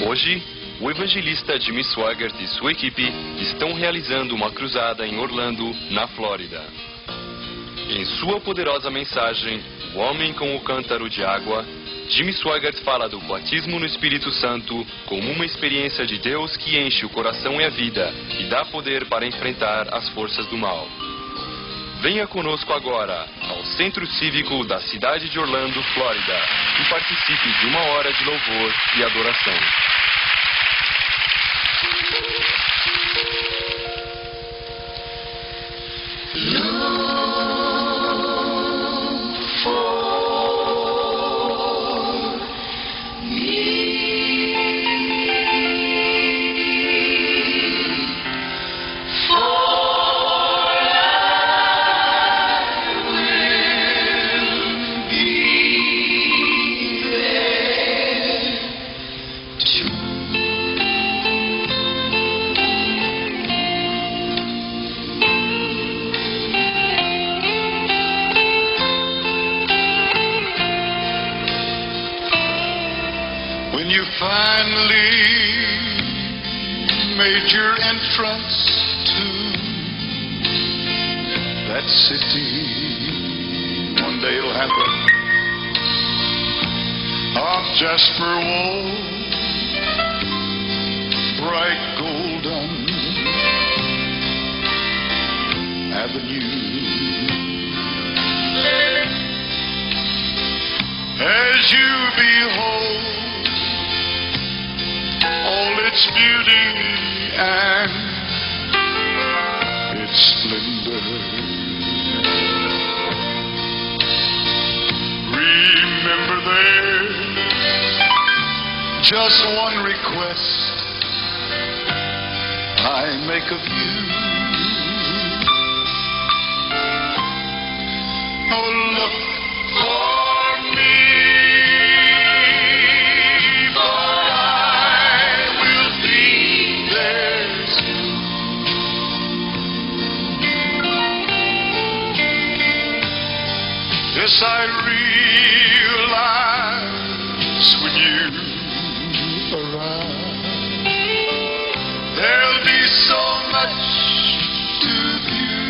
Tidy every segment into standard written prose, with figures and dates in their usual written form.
Hoje, o evangelista Jimmy Swaggart e sua equipe estão realizando uma cruzada em Orlando, na Flórida. Em sua poderosa mensagem, O Homem com o Cântaro de Água, Jimmy Swaggart fala do batismo no Espírito Santo como uma experiência de Deus que enche o coração e a vida e dá poder para enfrentar as forças do mal. Venha conosco agora ao Centro Cívico da cidade de Orlando, Flórida, e participe de uma hora de louvor e adoração. When you finally made your entrance to that city, one day it'll happen, of jasper wall, bright golden avenue. As you behold all its beauty and its splendor, remember there's just one request I make of you. Oh, look for me, for I will be there soon. Yes, I realize when you arrive, there'll be so much to view.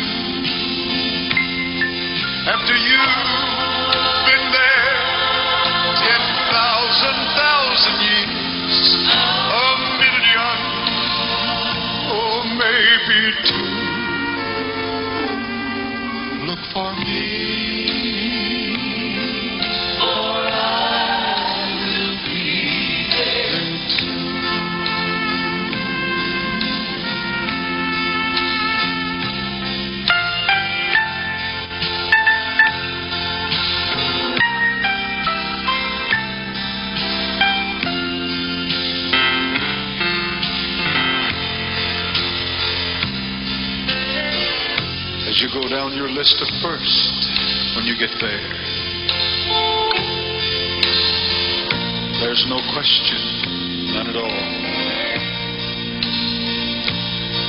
After you've been there 10,000 years, a million, or maybe two, look for me, for I will be there too. As you go down your list of first, when you get there, there's no question, none at all.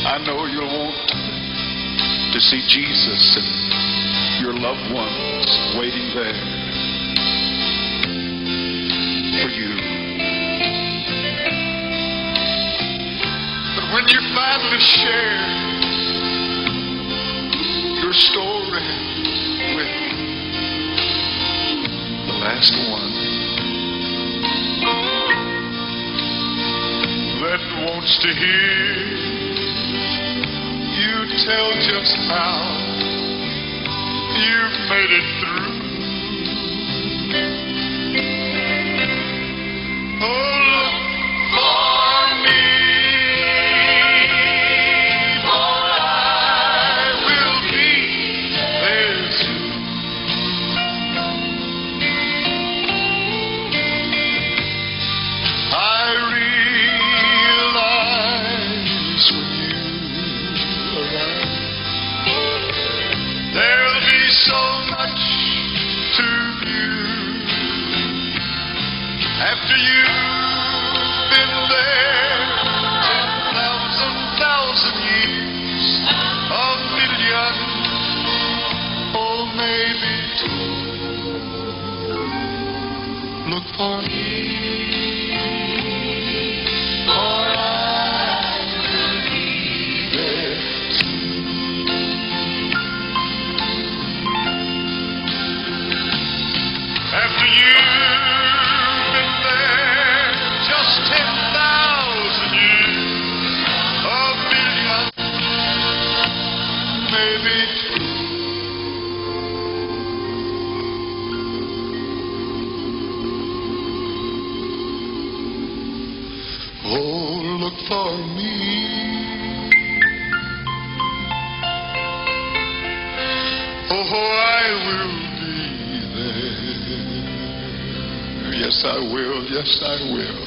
I know you'll want to see Jesus and your loved ones waiting there for you. But when you finally share your story with the last one that wants to hear you tell just how you've made it through. Oh, look for me, for I will be there soon. I realize when you arrive, there'll be so much to view. After you've been there 10,000 years, a million, or maybe two, look for me, Oh, look for me. Oh, I will be there. Yes, I will. Yes, I will.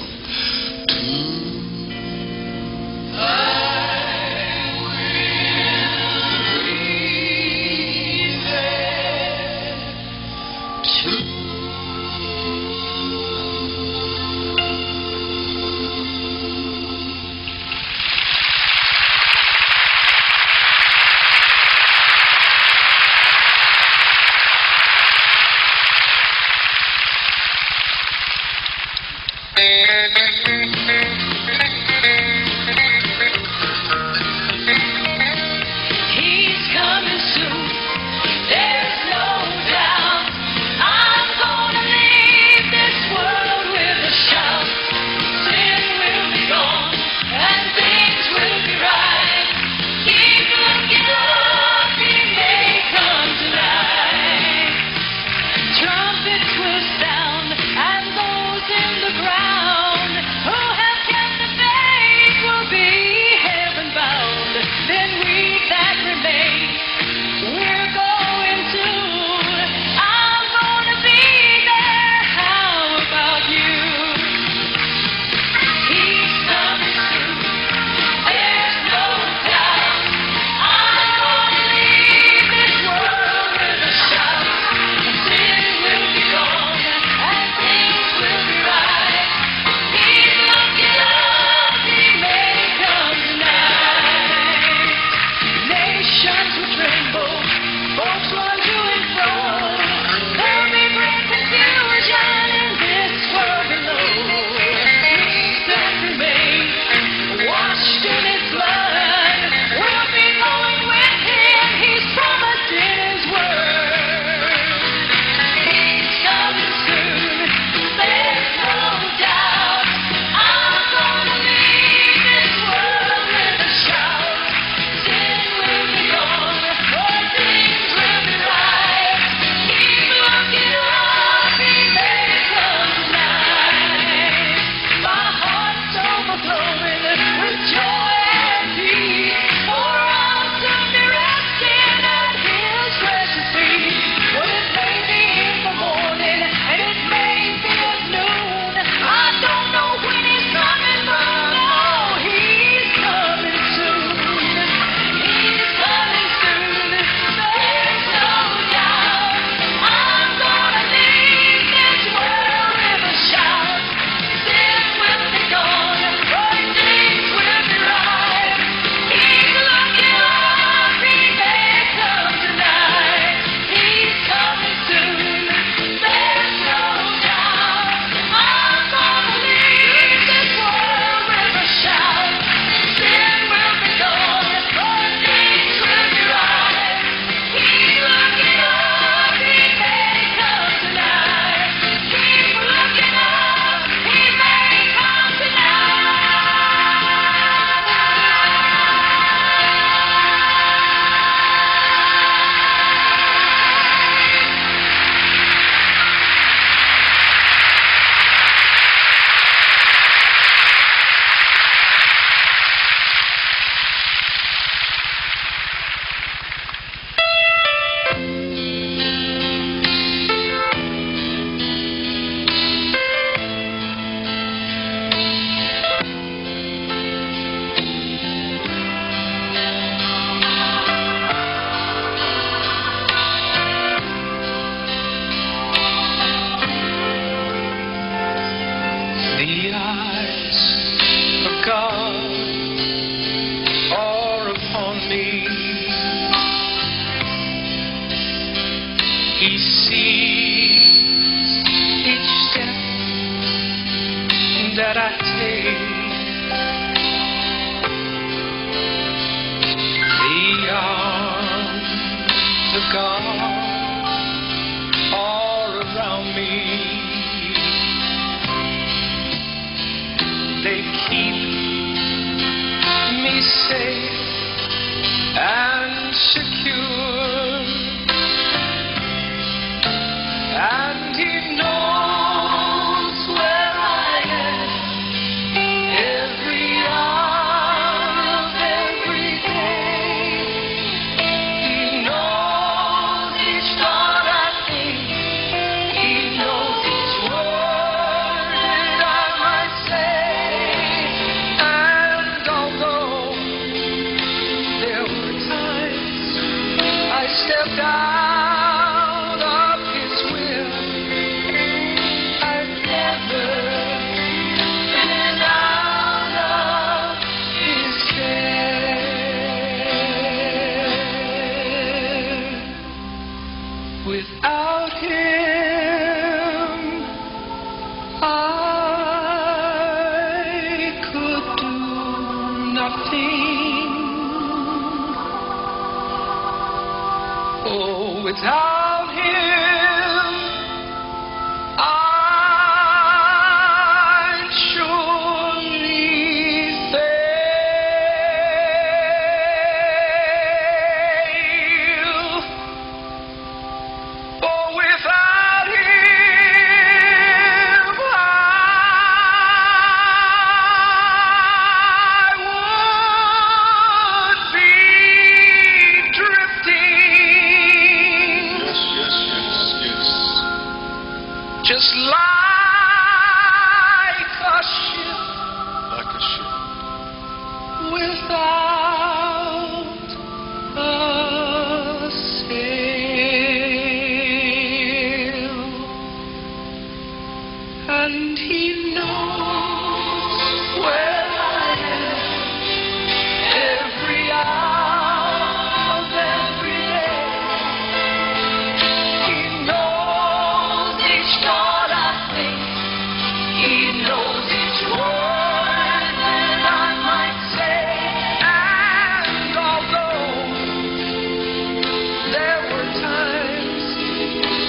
He's coming soon, there's no doubt. I'm gonna leave this world with a shout. Sin will be gone and things will be right. Keep looking up, he may come tonight. Trumpets will sound and those in the ground who have kept the faith will be heaven bound. Then we that remain, we're going to. I'm gonna be there. How about you? He's coming soon. There's no doubt. I'm gonna leave this world with a shout. Sin will be gone and things will be right. Keep looking up, he may come tonight. Nations will tremble, folks run to and fro. There'll be great confusion in this world below. We that remain, washed in his blood, we'll be going with him. He's promised in his word. He's coming soon, there's no doubt. I'm gonna leave this world with a shout. Sin will be gone, all things will be right. Keep looking up, he may come tonight. My heart's overflowing with joy and peace, for I'll soon be resting at his precious feet. Well, it may be in the morning and it may be at noon. I don't know when he's coming, but I know he's coming soon. He's coming soon, there's no doubt. I'm gonna leave this world with a shout. Sin will be gone, all things will be right. Keep looking up, he may come tonight. He's coming soon, there's no doubt. I'm gonna leave this world with a shout. Sin will be gone, all things will be right. Keep looking up, he may come tonight. Keep looking up, he may come tonight. The eyes of God are upon me. He sees each step that I take. The arms of God are around me. They keep me safe and secure, and he knows where I am everything. Oh, without him, I'd surely fail. For without him, I would be drifting. Yes, yes, yes, yes. Just like a ship Like a ship. without a sail. And he knows where I am every hour of every day. He knows each thought I think. He knows each word that I might say. And although there were times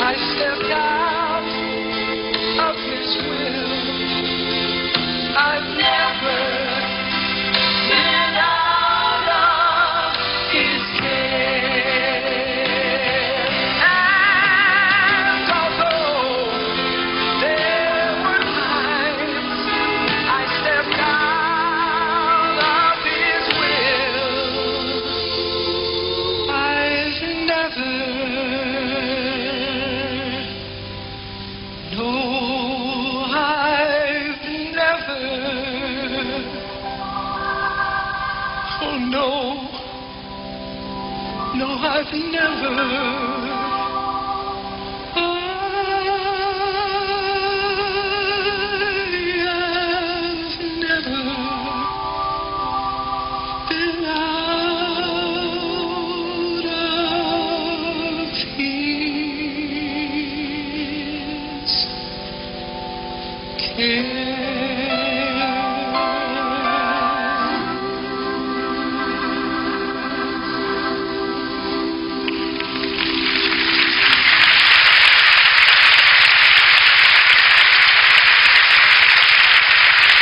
I stepped out of his will, I've never been out of his care. And although there were times I stepped out of his will, I've never, no, I've never, oh no, no, I've never. I've never been out of his care.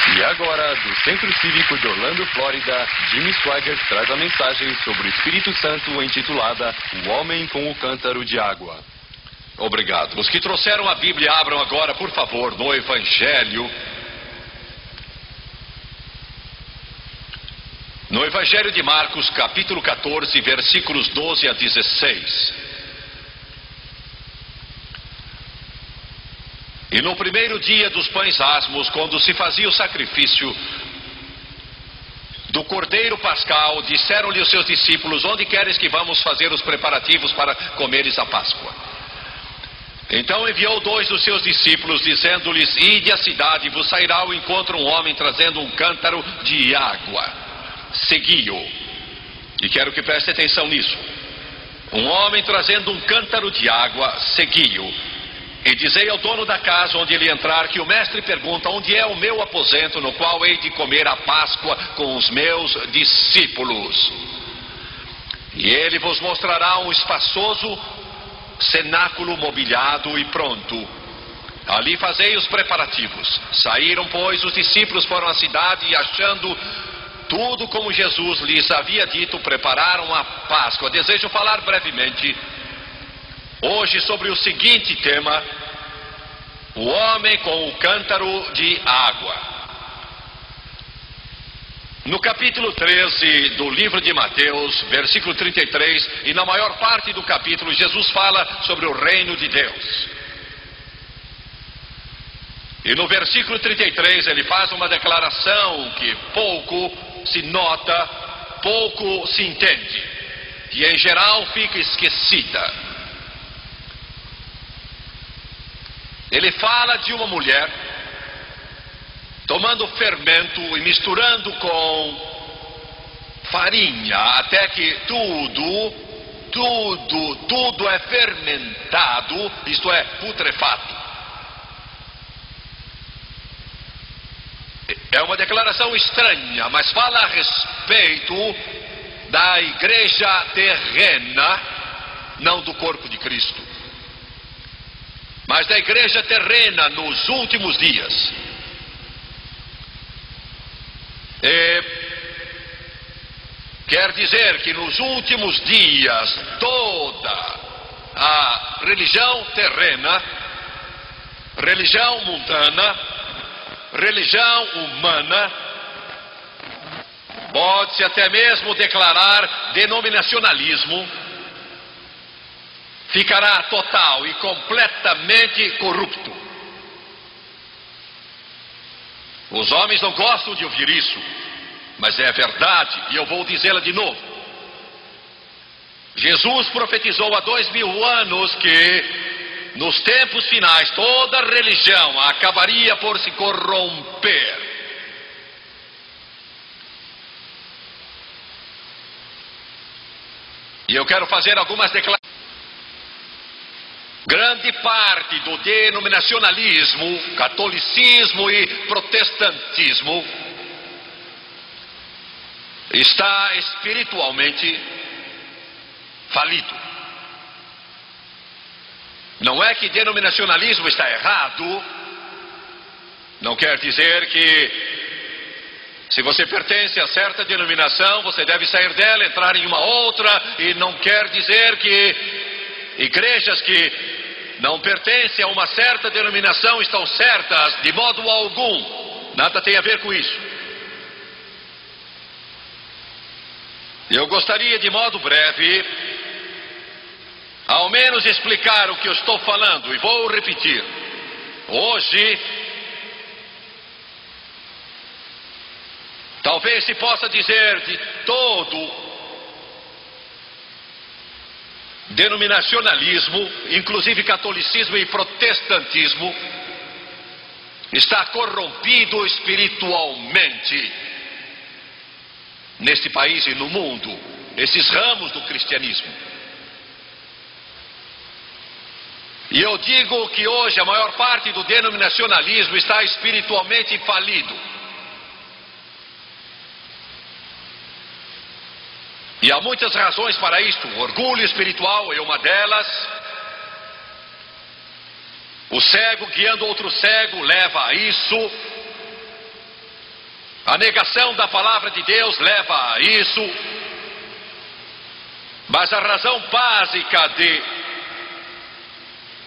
E agora, do Centro Cívico de Orlando, Flórida, Jimmy Swaggart traz a mensagem sobre o Espírito Santo intitulada O Homem com o Cântaro de Água. Obrigado. Os que trouxeram a Bíblia, abram agora, por favor, no Evangelho. No Evangelho de Marcos, capítulo 14, versículos 12 a 16. E no primeiro dia dos pães asmos, quando se fazia o sacrifício do Cordeiro Pascal, disseram-lhe os seus discípulos: onde queres que vamos fazer os preparativos para comeres a Páscoa? Então enviou 2 dos seus discípulos, dizendo-lhes: ide à cidade, vos sairá ao encontro um homem trazendo um cântaro de água. Segui-o. E quero que preste atenção nisso. Um homem trazendo um cântaro de água, segui-o. E dizei ao dono da casa onde ele entrar, que o mestre pergunta: onde é o meu aposento no qual hei de comer a Páscoa com os meus discípulos? E ele vos mostrará um espaçoso cenáculo mobiliado e pronto. Ali fazei os preparativos. Saíram, pois, os discípulos, foram à cidade e, achando tudo como Jesus lhes havia dito, prepararam a Páscoa. Desejo falar brevemente hoje sobre o seguinte tema: o homem com o cântaro de água. No capítulo 13 do livro de Mateus, versículo 33, e na maior parte do capítulo, Jesus fala sobre o reino de Deus. E no versículo 33 ele faz uma declaração que pouco se nota, pouco se entende, e em geral fica esquecida. Ele fala de uma mulher tomando fermento e misturando com farinha, até que tudo é fermentado, isto é, putrefato. É uma declaração estranha, mas fala a respeito da igreja terrena, não do corpo de Cristo, mas da igreja terrena nos últimos dias. Quer dizer que nos últimos dias toda a religião terrena, religião mundana, religião humana, pode-se até mesmo declarar denominacionalismo, ficará total e completamente corrupto. Os homens não gostam de ouvir isso, mas é verdade, e eu vou dizê-la de novo. Jesus profetizou há 2000 anos que nos tempos finais toda religião acabaria por se corromper. E eu quero fazer algumas declarações. Grande parte do denominacionalismo, catolicismo e protestantismo está espiritualmente falido. Não é que denominacionalismo está errado, não quer dizer que se você pertence a certa denominação, você deve sair dela, entrar em uma outra, e não quer dizer que igrejas que não pertencem a uma certa denominação estão certas de modo algum. Nada tem a ver com isso. Eu gostaria de modo breve, ao menos explicar o que eu estou falando, e vou repetir. Hoje, talvez se possa dizer de todo denominacionalismo, inclusive catolicismo e protestantismo, está corrompido espiritualmente neste país e no mundo, esses ramos do cristianismo. E eu digo que hoje a maior parte do denominacionalismo está espiritualmente falido. E há muitas razões para isto. O orgulho espiritual é uma delas. O cego guiando outro cego leva a isso. A negação da palavra de Deus leva a isso. Mas a razão básica de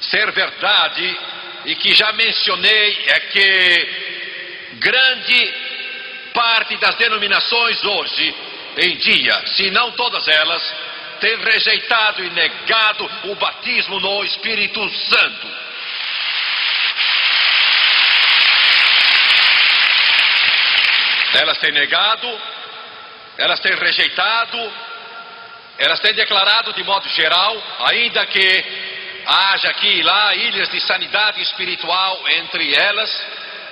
ser verdade, e que já mencionei, é que grande parte das denominações hoje em dia, se não todas elas, têm rejeitado e negado o batismo no Espírito Santo. Elas têm negado, elas têm rejeitado, elas têm declarado de modo geral, ainda que haja aqui e lá ilhas de sanidade espiritual entre elas,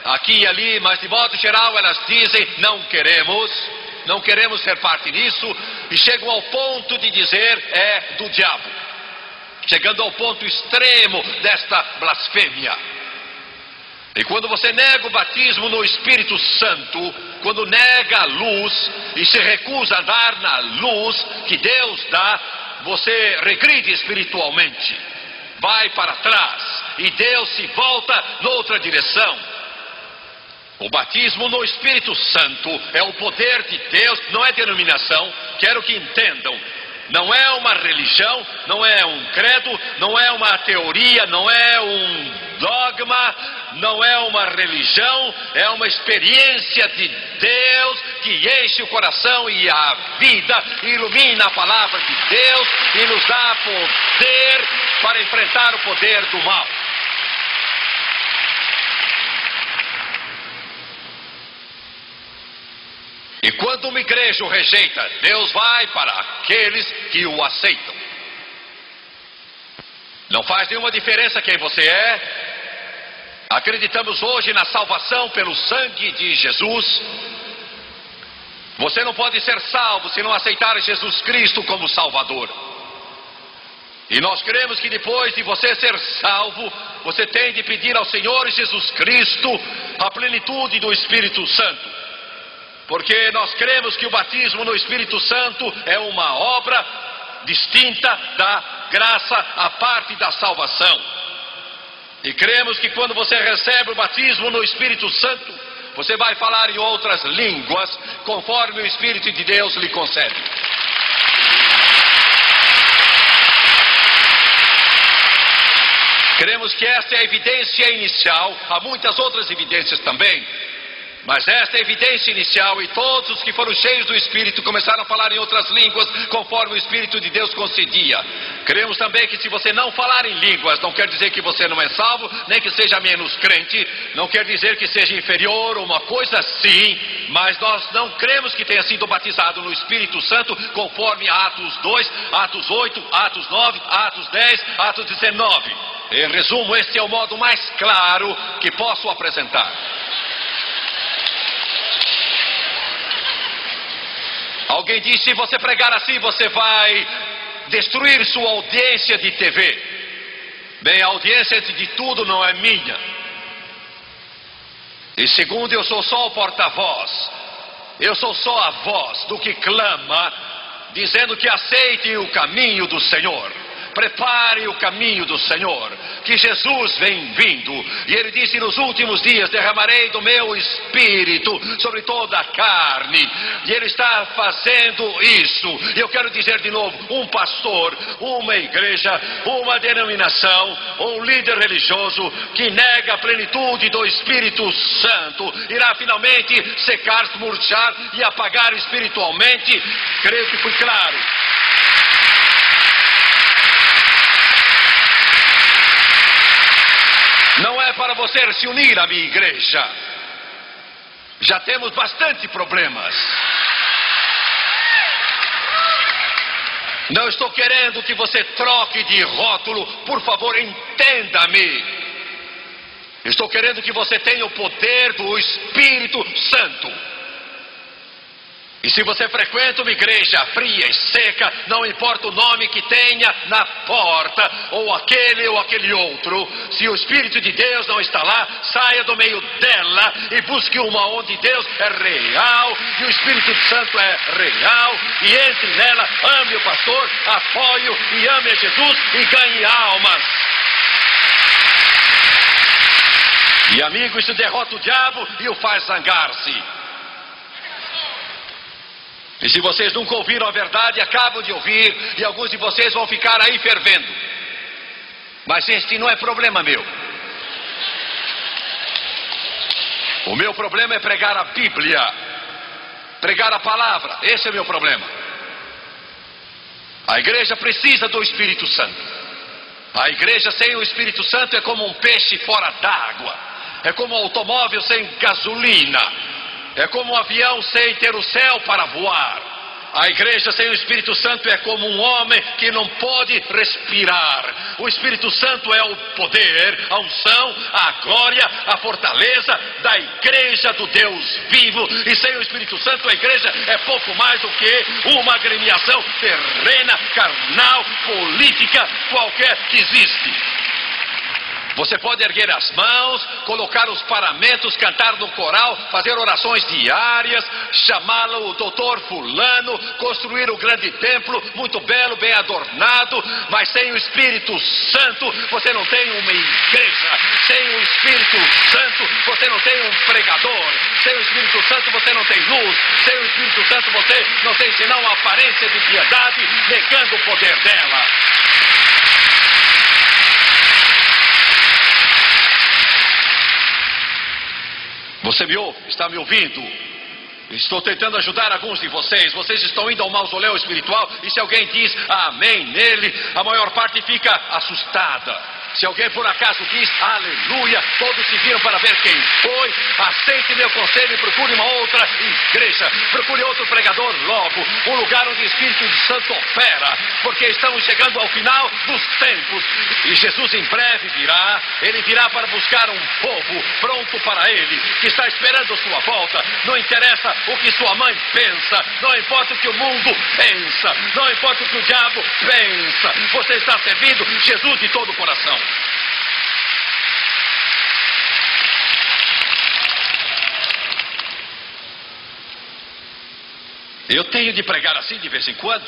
aqui e ali, mas de modo geral elas dizem: não queremos ser parte disso, e chegam ao ponto de dizer: é do diabo, chegando ao ponto extremo desta blasfêmia. E quando você nega o batismo no Espírito Santo, quando nega a luz e se recusa a dar na luz que Deus dá, você regride espiritualmente, vai para trás, e Deus se volta noutra direção. O batismo no Espírito Santo é o poder de Deus, não é denominação, quero que entendam. Não é uma religião, não é um credo, não é uma teoria, não é um dogma, não é uma religião, é uma experiência de Deus que enche o coração e a vida, ilumina a palavra de Deus e nos dá poder para enfrentar o poder do mal. E quando uma igreja o rejeita, Deus vai para aqueles que o aceitam. Não faz nenhuma diferença quem você é. Acreditamos hoje na salvação pelo sangue de Jesus. Você não pode ser salvo se não aceitar Jesus Cristo como Salvador. E nós cremos que depois de você ser salvo, você tem de pedir ao Senhor Jesus Cristo a plenitude do Espírito Santo. Porque nós cremos que o batismo no Espírito Santo é uma obra distinta da graça à parte da salvação. E cremos que quando você recebe o batismo no Espírito Santo, você vai falar em outras línguas, conforme o Espírito de Deus lhe concede. Cremos que esta é a evidência inicial, há muitas outras evidências também, mas esta é a evidência inicial, e todos os que foram cheios do Espírito começaram a falar em outras línguas, conforme o Espírito de Deus concedia. Cremos também que se você não falar em línguas, não quer dizer que você não é salvo, nem que seja menos crente, não quer dizer que seja inferior, uma coisa assim, mas nós não cremos que tenha sido batizado no Espírito Santo, conforme Atos 2, Atos 8, Atos 9, Atos 10, Atos 19. Em resumo, este é o modo mais claro que posso apresentar. Alguém disse: se você pregar assim, você vai destruir sua audiência de TV. Bem, a audiência de tudo não é minha. E segundo, eu sou só o porta-voz. Eu sou só a voz do que clama, dizendo que aceitem o caminho do Senhor. Prepare o caminho do Senhor, que Jesus vem vindo. E ele disse: nos últimos dias derramarei do meu Espírito sobre toda a carne. E ele está fazendo isso. E eu quero dizer de novo: um pastor, uma igreja, uma denominação, um líder religioso que nega a plenitude do Espírito Santo irá finalmente secar, murchar e apagar espiritualmente. Creio que fui claro. Não é para você se unir à minha igreja. Já temos bastante problemas. Não estou querendo que você troque de rótulo. Por favor, entenda-me. Estou querendo que você tenha o poder do Espírito Santo. E se você frequenta uma igreja fria e seca, não importa o nome que tenha na porta, ou aquele outro, se o Espírito de Deus não está lá, saia do meio dela e busque uma onde Deus é real e o Espírito Santo é real, e entre nela, ame o pastor, apoie-o e ame a Jesus e ganhe almas. E amigo, isso derrota o diabo e o faz zangar-se. E se vocês nunca ouviram a verdade, acabam de ouvir, e alguns de vocês vão ficar aí fervendo. Mas este não é problema meu. O meu problema é pregar a Bíblia, pregar a palavra. Esse é o meu problema. A igreja precisa do Espírito Santo. A igreja sem o Espírito Santo é como um peixe fora d'água, é como um automóvel sem gasolina, é como um avião sem ter o céu para voar. A igreja sem o Espírito Santo é como um homem que não pode respirar. O Espírito Santo é o poder, a unção, a glória, a fortaleza da igreja do Deus vivo. E sem o Espírito Santo a igreja é pouco mais do que uma agremiação terrena, carnal, política, qualquer que existe. Você pode erguer as mãos, colocar os paramentos, cantar no coral, fazer orações diárias, chamá-lo o doutor fulano, construir o grande templo, muito belo, bem adornado, mas sem o Espírito Santo você não tem uma igreja. Sem o Espírito Santo você não tem um pregador. Sem o Espírito Santo você não tem luz. Sem o Espírito Santo você não tem senão a aparência de piedade, negando o poder dela. Você me ouve? Está me ouvindo? Estou tentando ajudar alguns de vocês. Vocês estão indo ao mausoléu espiritual e se alguém diz amém nele, a maior parte fica assustada. Se alguém por acaso diz aleluia, todos se viram para ver quem foi. Aceite meu conselho e procure uma outra igreja. Procure outro pregador logo. Um lugar onde o Espírito Santo opera. Porque estamos chegando ao final dos tempos. E Jesus em breve virá. Ele virá para buscar um povo pronto para ele, que está esperando a sua volta. Não interessa o que sua mãe pensa. Não importa o que o mundo pensa. Não importa o que o diabo pensa. Você está servindo Jesus de todo o coração. Eu tenho de pregar assim de vez em quando.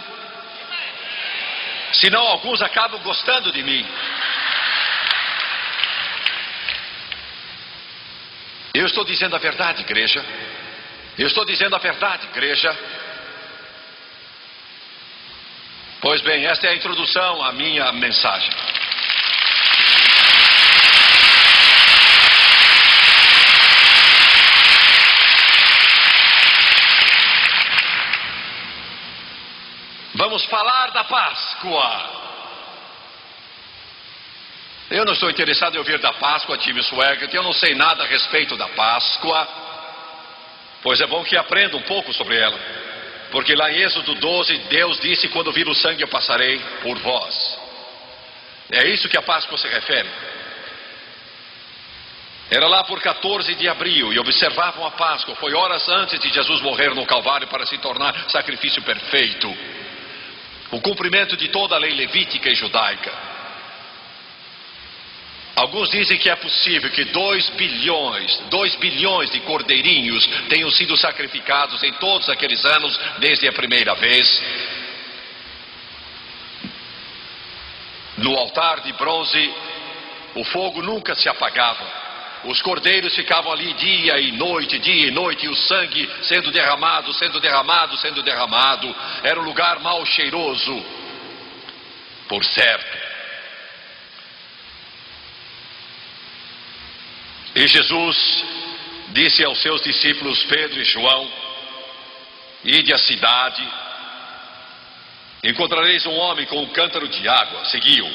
Senão alguns acabam gostando de mim. Eu estou dizendo a verdade, igreja. Eu estou dizendo a verdade, igreja. Pois bem, esta é a introdução à minha mensagem. Vamos falar da Páscoa. Eu não estou interessado em ouvir da Páscoa, Tim Swaggart. Eu não sei nada a respeito da Páscoa. Pois é bom que aprenda um pouco sobre ela. Porque lá em Êxodo 12, Deus disse: quando vir o sangue eu passarei por vós. É isso que a Páscoa se refere. Era lá por 14 de abril e observavam a Páscoa. Foi horas antes de Jesus morrer no Calvário para se tornar sacrifício perfeito. O cumprimento de toda a lei levítica e judaica. Alguns dizem que é possível que 2 bilhões de cordeirinhos tenham sido sacrificados em todos aqueles anos, desde a primeira vez. No altar de bronze, o fogo nunca se apagava. Os cordeiros ficavam ali dia e noite, e o sangue sendo derramado. Era um lugar mal cheiroso, por certo. E Jesus disse aos seus discípulos Pedro e João: ide à cidade, encontrareis um homem com um cântaro de água, seguiu.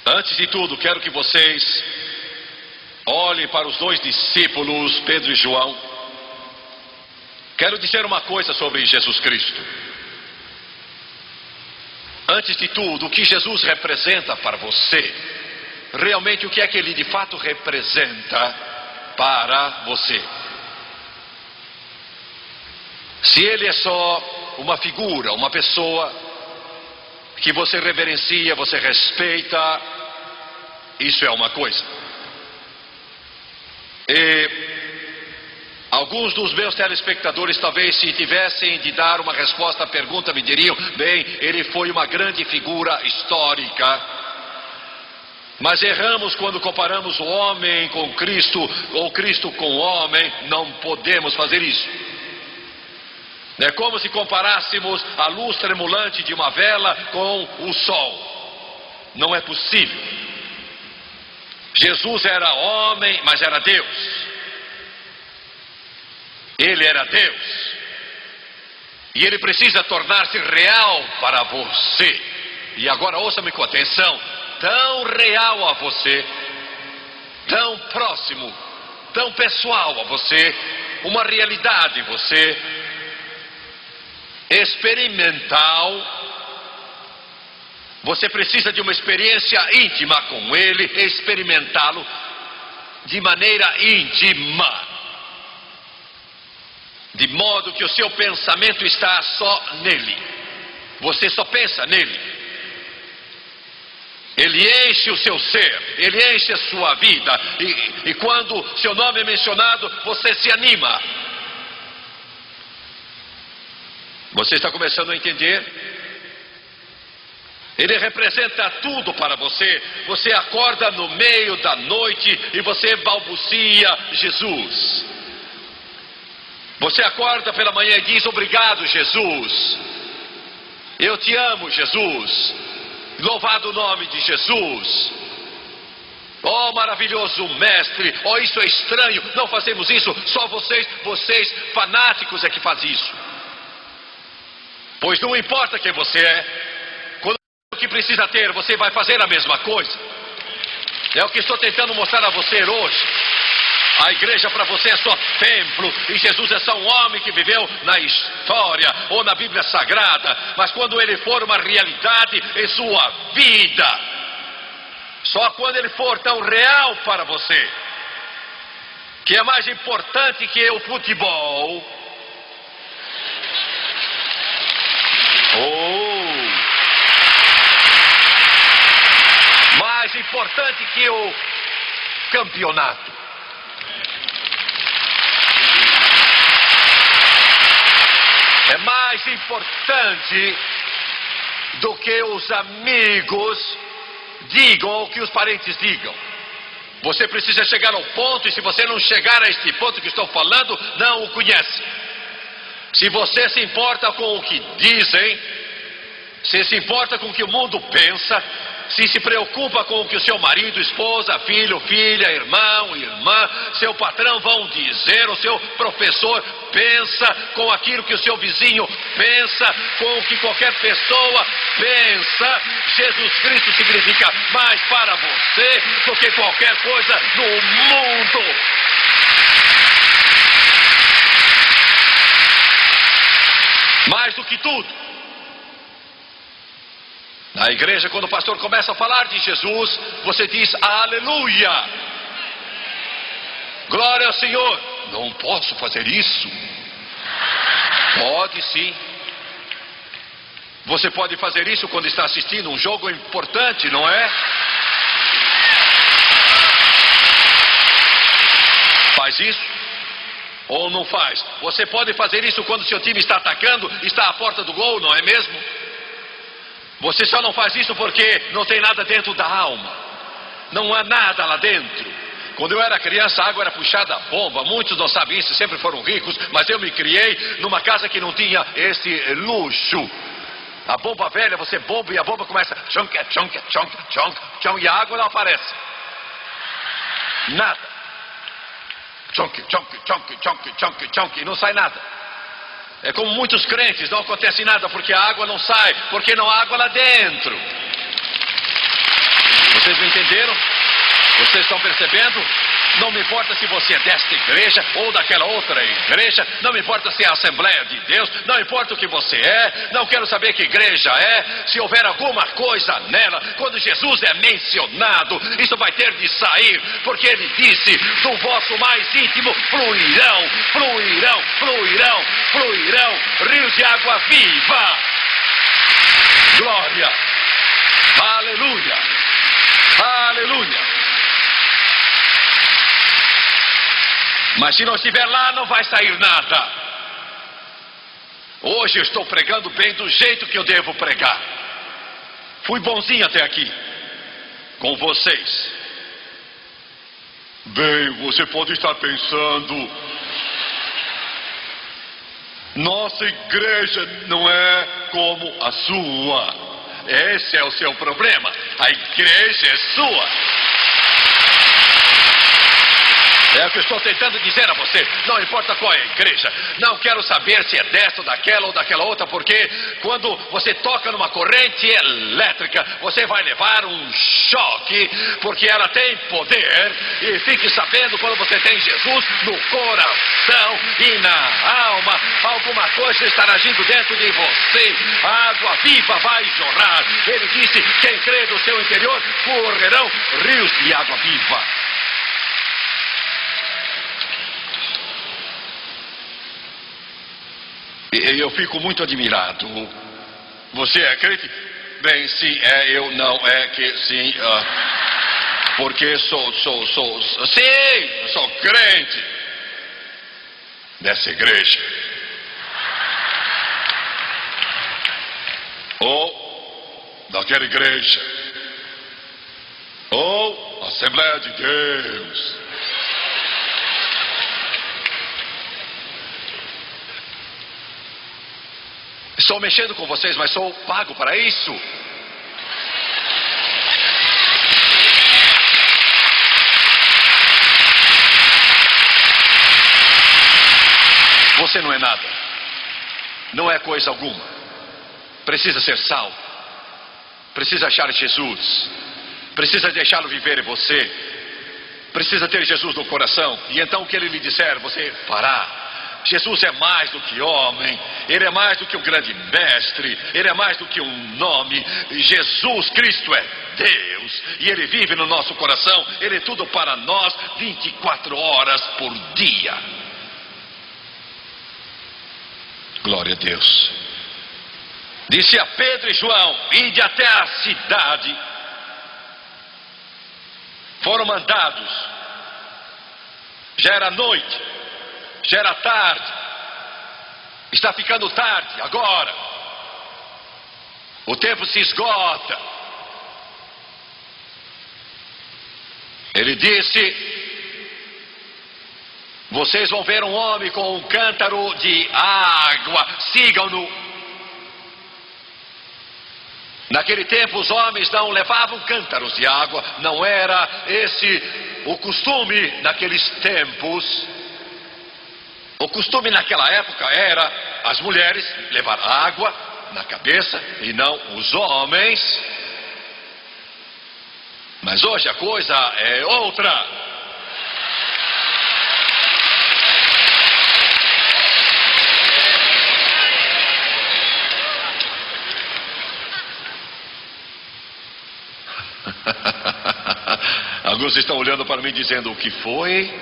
Antes de tudo, quero que vocês olhem para os 2 discípulos, Pedro e João. Quero dizer uma coisa sobre Jesus Cristo. Antes de tudo, o que Jesus representa para você, realmente o que é que ele de fato representa para você. Se ele é só uma figura, uma pessoa que você reverencia, você respeita, isso é uma coisa. E alguns dos meus telespectadores, talvez, se tivessem de dar uma resposta à pergunta, me diriam: bem, ele foi uma grande figura histórica. Mas erramos quando comparamos o homem com Cristo, ou Cristo com o homem. Não podemos fazer isso. É como se comparássemos a luz tremulante de uma vela com o sol. Não é possível. Jesus era homem, mas era Deus. Ele era Deus. E ele precisa tornar-se real para você. E agora ouça-me com atenção. Tão real a você, tão próximo, tão pessoal a você, uma realidade em você, experimental. Você precisa de uma experiência íntima com ele, experimentá-lo de maneira íntima, de modo que o seu pensamento está só nele. Você só pensa nele. Ele enche o seu ser, ele enche a sua vida, e quando seu nome é mencionado, você se anima. Você está começando a entender? Ele representa tudo para você. Você acorda no meio da noite e você balbucia Jesus. Você acorda pela manhã e diz: obrigado, Jesus. Eu te amo, Jesus. Louvado o nome de Jesus. Oh, maravilhoso mestre. Oh, isso é estranho. Não fazemos isso. Só vocês fanáticos é que fazem isso. Pois não importa quem você é. Quando que precisa ter, você vai fazer a mesma coisa. É o que estou tentando mostrar a você hoje. A igreja para você é só templo, e Jesus é só um homem que viveu na história ou na Bíblia Sagrada. Mas quando ele for uma realidade em sua vida, só quando ele for tão real para você, que é mais importante que o futebol, mais importante que o campeonato, é mais importante do que os amigos digam ou que os parentes digam. Você precisa chegar ao ponto, e se você não chegar a este ponto que estou falando, não o conhece. Se você se importa com o que dizem, se importa com o que o mundo pensa, se preocupa com o que o seu marido, esposa, filho, filha, irmão, irmã, seu patrão vão dizer, o seu professor pensa, com aquilo que o seu vizinho pensa, com o que qualquer pessoa pensa, Jesus Cristo significa mais para você do que qualquer coisa no mundo. Mais do que tudo. Na igreja, quando o pastor começa a falar de Jesus, você diz aleluia, glória ao Senhor. Não posso fazer isso. Pode sim. Você pode fazer isso quando está assistindo um jogo importante, não é? Faz isso ou não faz? Você pode fazer isso quando seu time está atacando, está à porta do gol, não é mesmo? Você só não faz isso porque não tem nada dentro da alma. Não há nada lá dentro. Quando eu era criança, a água era puxada a bomba. Muitos não sabem isso, sempre foram ricos. Mas eu me criei numa casa que não tinha esse luxo. A bomba velha, você bomba e a bomba começa tchonk, tchonk, tchonk, tchonk, tchonk, e a água não aparece. Nada. Tchonk, tchonk, tchonk, tchonk, tchonk, tchonk, e não sai nada. É como muitos crentes, não acontece nada porque a água não sai, porque não há água lá dentro. Vocês me entenderam? Vocês estão percebendo? Não me importa se você é desta igreja ou daquela outra igreja, não me importa se é a Assembleia de Deus, não importa o que você é, não quero saber que igreja é, se houver alguma coisa nela, quando Jesus é mencionado, isso vai ter de sair, porque ele disse, do vosso mais íntimo fluirão, fluirão, fluirão, fluirão, rios de água viva. Glória, aleluia, aleluia. Mas se não estiver lá, não vai sair nada. Hoje eu estou pregando bem do jeito que eu devo pregar. Fui bonzinho até aqui com vocês. Bem, você pode estar pensando, nossa igreja não é como a sua. Esse é o seu problema. A igreja é sua. É o que eu estou tentando dizer a você. Não importa qual é a igreja. Não quero saber se é desta, daquela ou daquela outra, porque quando você toca numa corrente elétrica, você vai levar um choque, porque ela tem poder. E fique sabendo, quando você tem Jesus no coração e na alma, alguma coisa estará agindo dentro de você. A água viva vai jorrar. Ele disse, quem crê no seu interior, correrão rios de água viva. Eu fico muito admirado. Você é crente? Bem, sim, é, eu não, é que sim, porque sou crente dessa igreja. Ou daquela igreja. Ou Assembleia de Deus. Estou mexendo com vocês, mas sou pago para isso. Você não é nada. Não é coisa alguma. Precisa ser salvo. precisa achar Jesus, precisa deixá-lo viver em você, precisa ter Jesus no coração. E então o que ele lhe disser, você fará. Jesus é mais do que homem, ele é mais do que um grande mestre, ele é mais do que um nome. Jesus Cristo é Deus e ele vive no nosso coração, ele é tudo para nós 24 horas por dia. Glória a Deus. Disse a Pedro e João: ide até a cidade. Foram mandados. Já era noite, já era tarde. Está ficando tarde agora. O tempo se esgota. Ele disse: vocês vão ver um homem com um cântaro de água, sigam-no. Naquele tempo os homens não levavam cântaros de água, não era esse o costume naqueles tempos. O costume naquela época era as mulheres levar água na cabeça e não os homens. Mas hoje a coisa é outra. Alguns estão olhando para mim dizendo: o que foi?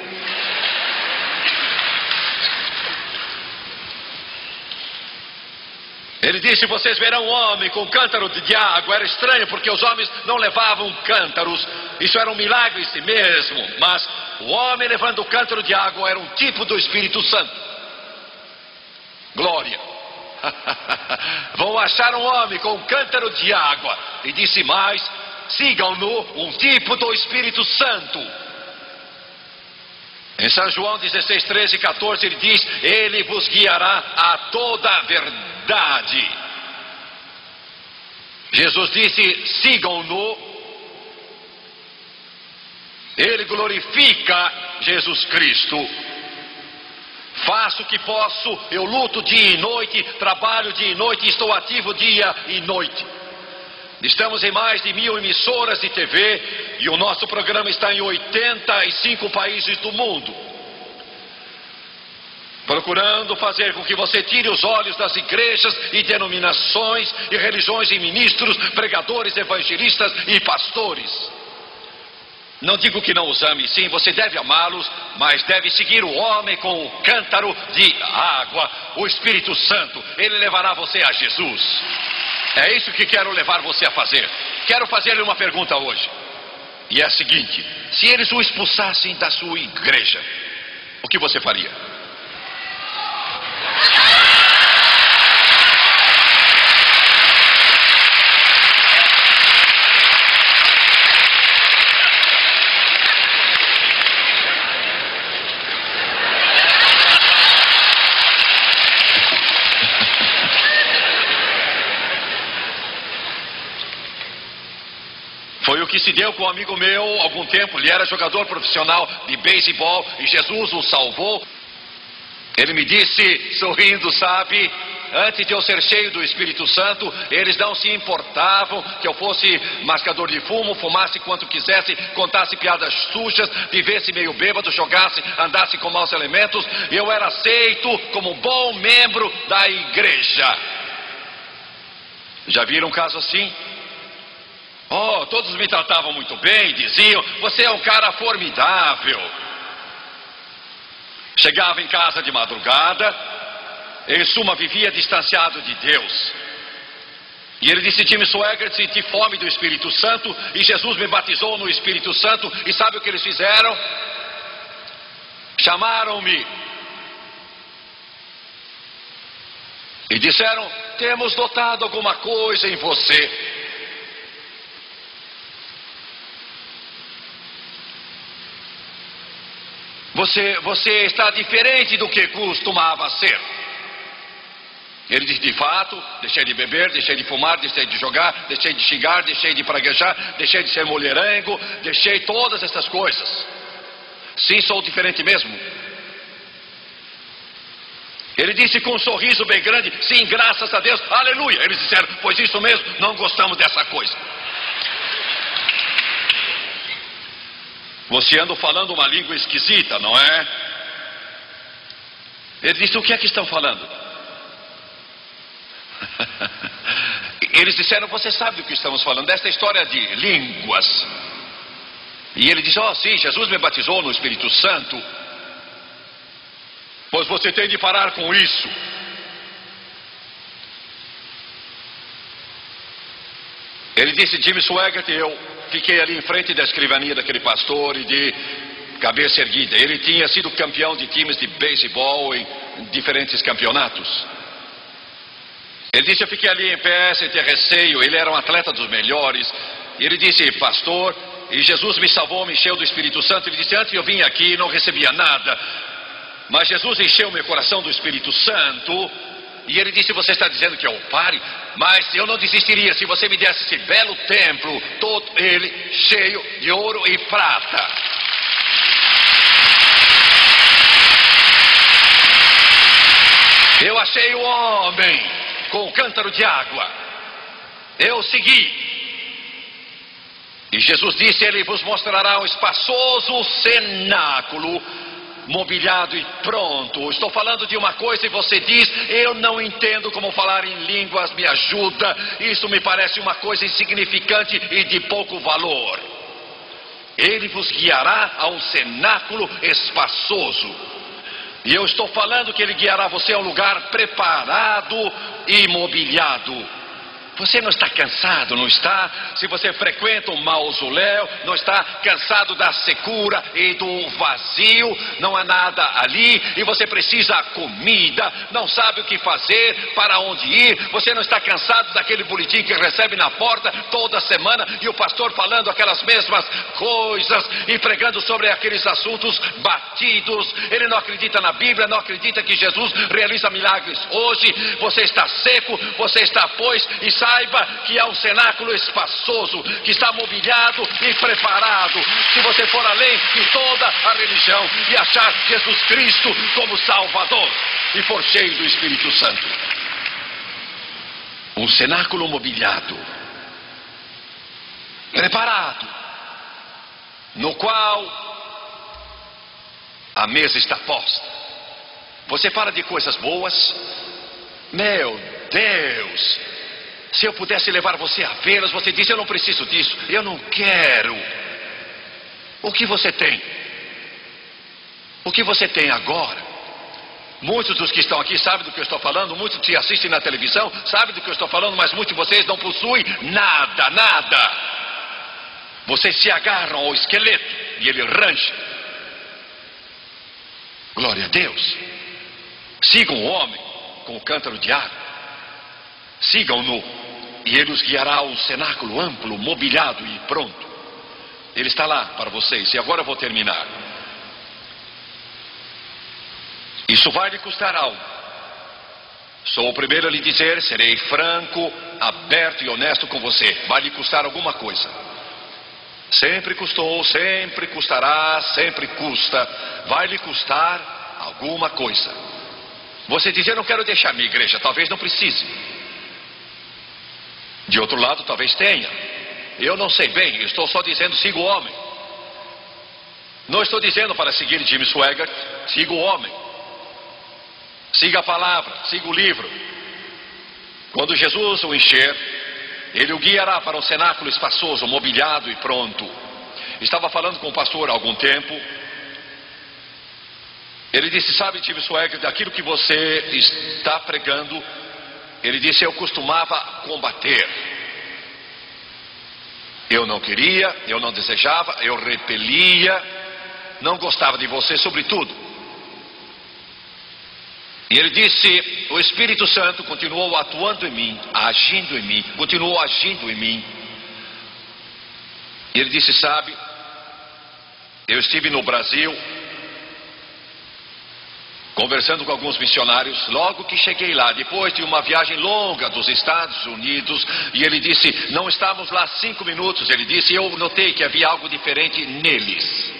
Ele disse: vocês verão um homem com cântaro de água. Era estranho porque os homens não levavam cântaros. Isso era um milagre em si mesmo. Mas o homem levando o cântaro de água era um tipo do Espírito Santo. Glória. Vão achar um homem com um cântaro de água. E disse mais: sigam-no, um tipo do Espírito Santo. Em São João 16, 13 e 14 ele diz: ele vos guiará a toda a verdade. Jesus disse: sigam-no. Ele glorifica Jesus Cristo. Faço o que posso, eu luto dia e noite, trabalho dia e noite, estou ativo dia e noite. Estamos em mais de 1000 emissoras de TV e o nosso programa está em 85 países do mundo, procurando fazer com que você tire os olhos das igrejas e denominações e religiões e ministros, pregadores, evangelistas e pastores. Não digo que não os ame, sim, você deve amá-los, mas deve seguir o homem com o cântaro de água, o Espírito Santo. Ele levará você a Jesus. É isso que quero levar você a fazer. Quero fazer-lhe uma pergunta hoje. E é a seguinte: se eles o expulsassem da sua igreja, o que você faria? Foi o que se deu com um amigo meu há algum tempo. Ele era jogador profissional de beisebol e Jesus o salvou. Ele me disse, sorrindo, sabe, antes de eu ser cheio do Espírito Santo, eles não se importavam que eu fosse mascador de fumo, fumasse quanto quisesse, contasse piadas sujas, vivesse meio bêbado, jogasse, andasse com maus elementos. Eu era aceito como um bom membro da igreja. Já viram um caso assim? Oh, todos me tratavam muito bem, diziam: você é um cara formidável. Chegava em casa de madrugada, em suma vivia distanciado de Deus. E ele disse: Jimmy Swaggart, senti fome do Espírito Santo e Jesus me batizou no Espírito Santo. E sabe o que eles fizeram? Chamaram-me e disseram: temos notado alguma coisa em você. Você está diferente do que costumava ser. Ele disse: de fato, deixei de beber, deixei de fumar, deixei de jogar, deixei de xingar, deixei de praguejar, deixei de ser mulherengo, deixei todas essas coisas. Sim, sou diferente mesmo. Ele disse com um sorriso bem grande: sim, graças a Deus, aleluia. Eles disseram: pois isso mesmo, não gostamos dessa coisa. Você anda falando uma língua esquisita, não é? Ele disse: o que é que estão falando? Eles disseram: você sabe do que estamos falando, desta história de línguas. E ele disse: oh sim, Jesus me batizou no Espírito Santo. Pois você tem de parar com isso. Ele disse: Jimmy Swaggart, eu fiquei ali em frente da escrivania daquele pastor e de cabeça erguida. Ele tinha sido campeão de times de beisebol em diferentes campeonatos. Ele disse: eu fiquei ali em pé sem ter receio. Ele era um atleta dos melhores. E ele disse: pastor, e Jesus me salvou, me encheu do Espírito Santo. Ele disse: antes eu vim aqui e não recebia nada, mas Jesus encheu meu coração do Espírito Santo. E ele disse: você está dizendo que eu pare? Mas eu não desistiria se você me desse esse belo templo, todo ele cheio de ouro e prata. Eu achei o homem com um cântaro de água. Eu segui. E Jesus disse: ele vos mostrará um espaçoso cenáculo, mobiliado e pronto. Estou falando de uma coisa e você diz: eu não entendo como falar em línguas, me ajuda. Isso me parece uma coisa insignificante e de pouco valor. Ele vos guiará a um cenáculo espaçoso. E eu estou falando que ele guiará você a um lugar preparado e mobiliado. Você não está cansado, não está? Se você frequenta um mausoléu, não está cansado da secura e do vazio, não há nada ali, e você precisa comida, não sabe o que fazer, para onde ir. Você não está cansado daquele boletim que recebe na porta toda semana, e o pastor falando aquelas mesmas coisas, e pregando sobre aqueles assuntos batidos. Ele não acredita na Bíblia, não acredita que Jesus realiza milagres hoje. Você está seco, você está, pois, e saiba que há um cenáculo espaçoso, que está mobiliado e preparado. Se você for além de toda a religião e achar Jesus Cristo como Salvador e for cheio do Espírito Santo. Um cenáculo mobiliado, preparado, no qual a mesa está posta. Você fala de coisas boas. Meu Deus, se eu pudesse levar você a vê-las, você diz: eu não preciso disso, eu não quero. O que você tem? O que você tem agora? Muitos dos que estão aqui sabem do que eu estou falando, muitos que assistem na televisão sabem do que eu estou falando, mas muitos de vocês não possuem nada, nada. Vocês se agarram ao esqueleto e ele range. Glória a Deus. Sigam o homem com o cântaro de água. Sigam-no, e ele os guiará a um cenáculo amplo, mobiliado e pronto. Ele está lá para vocês. E agora eu vou terminar. Isso vai lhe custar algo. Sou o primeiro a lhe dizer, serei franco, aberto e honesto com você. Vai lhe custar alguma coisa. Sempre custou, sempre custará, sempre custa. Vai lhe custar alguma coisa. Você diz: eu não quero deixar minha igreja. Talvez não precise. De outro lado, talvez tenha. Eu não sei bem, eu estou só dizendo: siga o homem. Não estou dizendo para seguir Jimmy Swaggart. Siga o homem. Siga a palavra, siga o livro. Quando Jesus o encher, ele o guiará para um cenáculo espaçoso, mobiliado e pronto. Estava falando com o pastor há algum tempo. Ele disse: sabe, Jimmy Swaggart, daquilo que você está pregando, ele disse, eu costumava combater. Eu não queria, eu não desejava, eu repelia, não gostava de você, sobretudo. E ele disse: o Espírito Santo continuou atuando em mim, agindo em mim, continuou agindo em mim. E ele disse: sabe, eu estive no Brasil conversando com alguns missionários, logo que cheguei lá, depois de uma viagem longa dos Estados Unidos, e ele disse, não estávamos lá 5 minutos, ele disse, eu notei que havia algo diferente neles.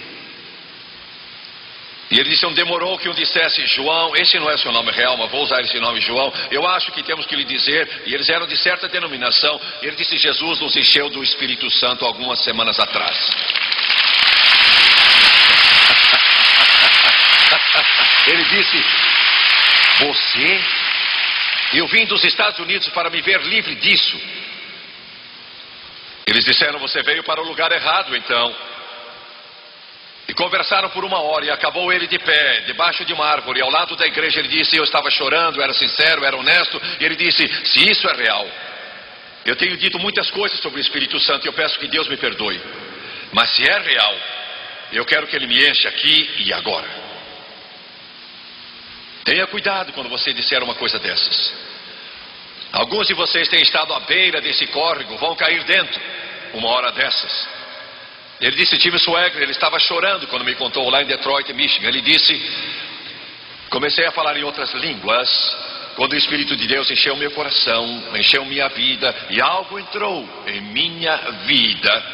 E ele disse, não demorou que um dissesse, João, esse não é seu nome real, mas vou usar esse nome, João, eu acho que temos que lhe dizer, e eles eram de certa denominação, e ele disse, Jesus nos encheu do Espírito Santo algumas semanas atrás. Ele disse, você? Eu vim dos Estados Unidos para me ver livre disso. Eles disseram, você veio para o lugar errado então. E conversaram por 1 hora e acabou ele de pé, debaixo de uma árvore, ao lado da igreja. Ele disse, eu estava chorando, era sincero, era honesto. E ele disse, se isso é real, eu tenho dito muitas coisas sobre o Espírito Santo e eu peço que Deus me perdoe. Mas se é real, eu quero que ele me enche aqui e agora. Tenha cuidado quando você disser uma coisa dessas. Alguns de vocês têm estado à beira desse córrego, vão cair dentro, 1 hora dessas. Ele disse, Jimmy Swaggart, ele estava chorando quando me contou lá em Detroit, Michigan. Ele disse, comecei a falar em outras línguas, quando o Espírito de Deus encheu meu coração, encheu minha vida, e algo entrou em minha vida.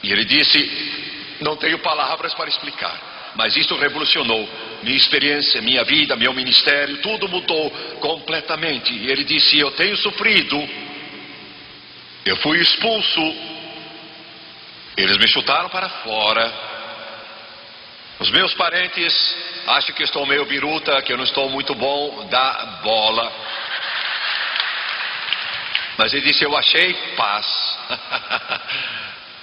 E ele disse, não tenho palavras para explicar, mas isso revolucionou minha experiência, minha vida, meu ministério, tudo mudou completamente. E ele disse, eu tenho sofrido, eu fui expulso, eles me chutaram para fora, os meus parentes acham que estou meio biruta, que eu não estou muito bom da bola. Mas ele disse, eu achei paz,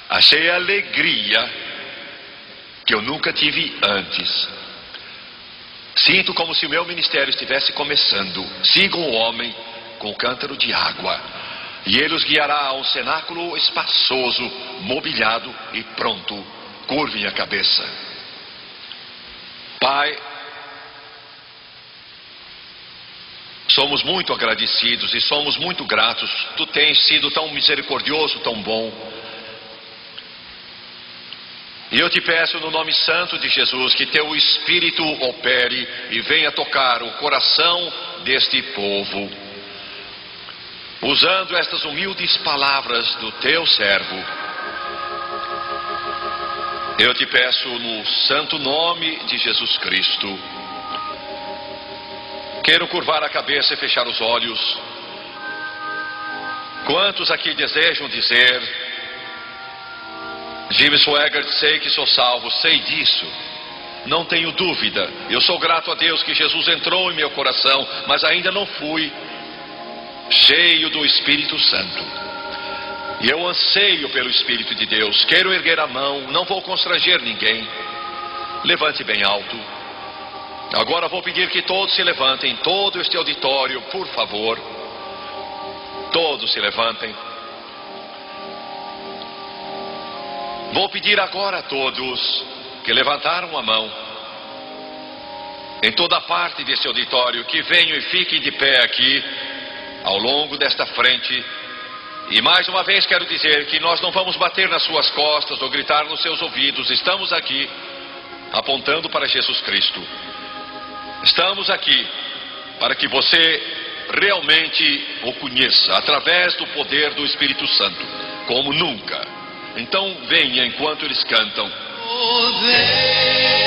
achei alegria que eu nunca tive antes. Sinto como se o meu ministério estivesse começando. Sigam o homem com o cântaro de água, e ele os guiará a um cenáculo espaçoso, mobiliado e pronto. Curvem a cabeça. Pai, somos muito agradecidos e somos muito gratos. Tu tens sido tão misericordioso, tão bom. E eu te peço no nome santo de Jesus que teu Espírito opere e venha tocar o coração deste povo, usando estas humildes palavras do teu servo. Eu te peço no santo nome de Jesus Cristo. Quero curvar a cabeça e fechar os olhos. Quantos aqui desejam dizer, Jimmy Swaggart, sei que sou salvo, sei disso, não tenho dúvida, eu sou grato a Deus que Jesus entrou em meu coração, mas ainda não fui cheio do Espírito Santo, e eu anseio pelo Espírito de Deus, quero erguer a mão, não vou constranger ninguém, levante bem alto. Agora vou pedir que todos se levantem, todo este auditório, por favor, todos se levantem. Vou pedir agora a todos que levantaram a mão, em toda parte deste auditório, que venham e fiquem de pé aqui, ao longo desta frente. E mais uma vez quero dizer que nós não vamos bater nas suas costas ou gritar nos seus ouvidos. Estamos aqui apontando para Jesus Cristo. Estamos aqui para que você realmente o conheça através do poder do Espírito Santo, como nunca. Então venha enquanto eles cantam. Oh, there